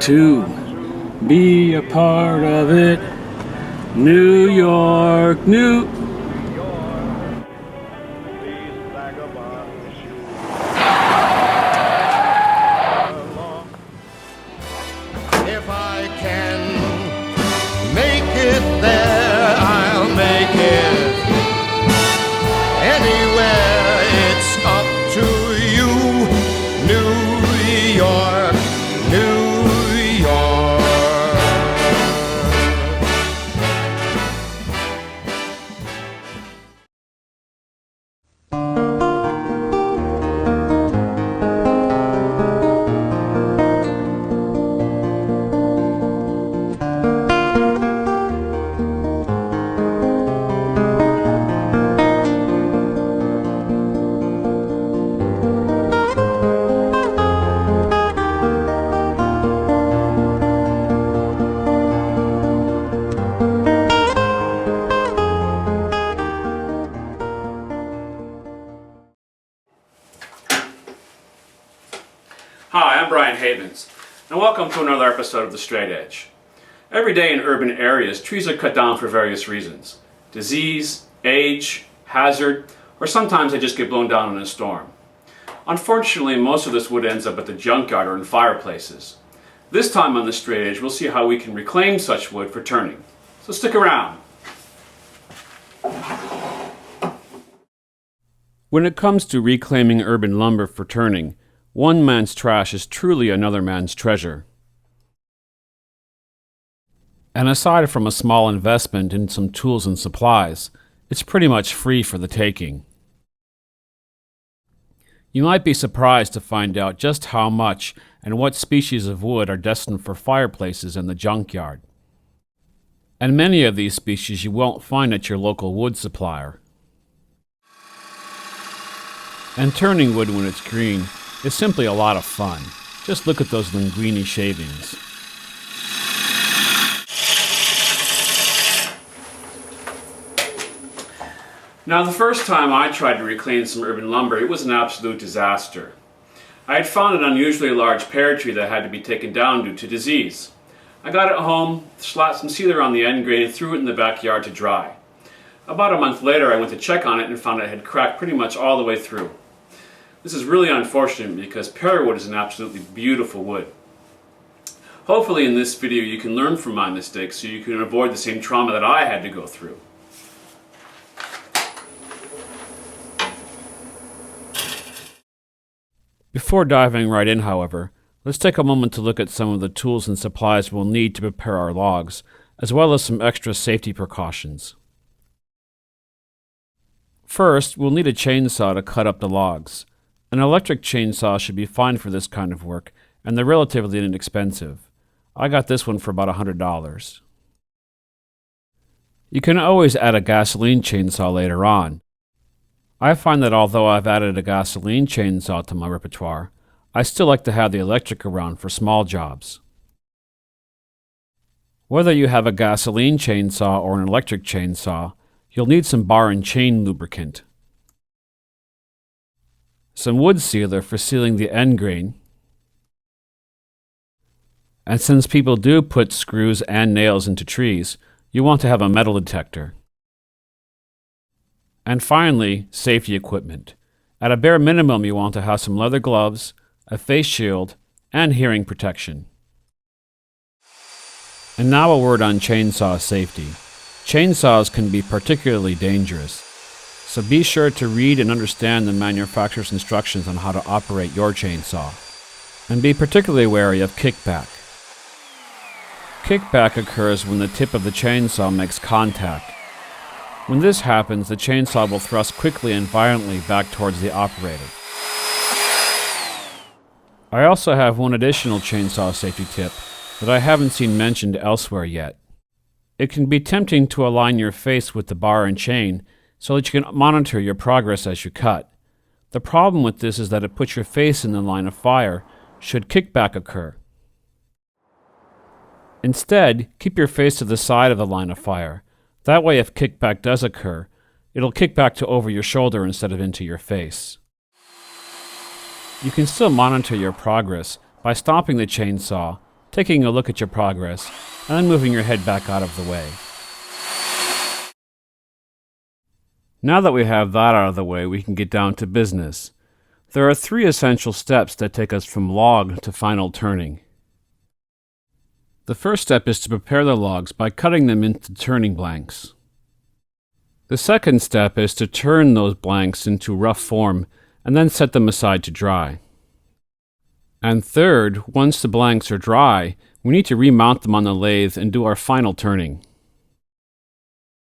to be a part of it. New York, New. If I can make it there, I'll make it anywhere. It's up to you, New York, New York. Hi, I'm Brian Havens, and welcome to another episode of The Straight Edge. Every day in urban areas, trees are cut down for various reasons. Disease, age, hazard, or sometimes they just get blown down in a storm. Unfortunately, most of this wood ends up at the junkyard or in fireplaces. This time on The Straight Edge, we'll see how we can reclaim such wood for turning. So stick around. When it comes to reclaiming urban lumber for turning, one man's trash is truly another man's treasure. And aside from a small investment in some tools and supplies, it's pretty much free for the taking. You might be surprised to find out just how much and what species of wood are destined for fireplaces in the junkyard. And many of these species you won't find at your local wood supplier. And turning wood when it's green is simply a lot of fun. Just look at those linguini shavings. Now, the first time I tried to reclaim some urban lumber, it was an absolute disaster. I had found an unusually large pear tree that had to be taken down due to disease. I got it home, slapped some sealer on the end grain, and threw it in the backyard to dry. About a month later, I went to check on it and found it had cracked pretty much all the way through. This is really unfortunate because pear wood is an absolutely beautiful wood. Hopefully in this video you can learn from my mistakes so you can avoid the same trauma that I had to go through. Before diving right in, however, let's take a moment to look at some of the tools and supplies we'll need to prepare our logs, as well as some extra safety precautions. First, we'll need a chainsaw to cut up the logs. An electric chainsaw should be fine for this kind of work, and they're relatively inexpensive. I got this one for about $100. You can always add a gasoline chainsaw later on. I find that although I've added a gasoline chainsaw to my repertoire, I still like to have the electric around for small jobs. Whether you have a gasoline chainsaw or an electric chainsaw, you'll need some bar and chain lubricant, some wood sealer for sealing the end grain, and since people do put screws and nails into trees, you want to have a metal detector. And finally, safety equipment. At a bare minimum, you want to have some leather gloves, a face shield, and hearing protection. And now a word on chainsaw safety. Chainsaws can be particularly dangerous, so be sure to read and understand the manufacturer's instructions on how to operate your chainsaw. And be particularly wary of kickback. Kickback occurs when the tip of the chainsaw makes contact. When this happens, the chainsaw will thrust quickly and violently back towards the operator. I also have one additional chainsaw safety tip that I haven't seen mentioned elsewhere yet. It can be tempting to align your face with the bar and chain so that you can monitor your progress as you cut. The problem with this is that it puts your face in the line of fire should kickback occur. Instead, keep your face to the side of the line of fire. That way, if kickback does occur, it'll kick back to over your shoulder instead of into your face. You can still monitor your progress by stopping the chainsaw, taking a look at your progress, and then moving your head back out of the way. Now that we have that out of the way, we can get down to business. There are 3 essential steps that take us from log to final turning. The first step is to prepare the logs by cutting them into turning blanks. The second step is to turn those blanks into rough form and then set them aside to dry. And third, once the blanks are dry, we need to remount them on the lathe and do our final turning.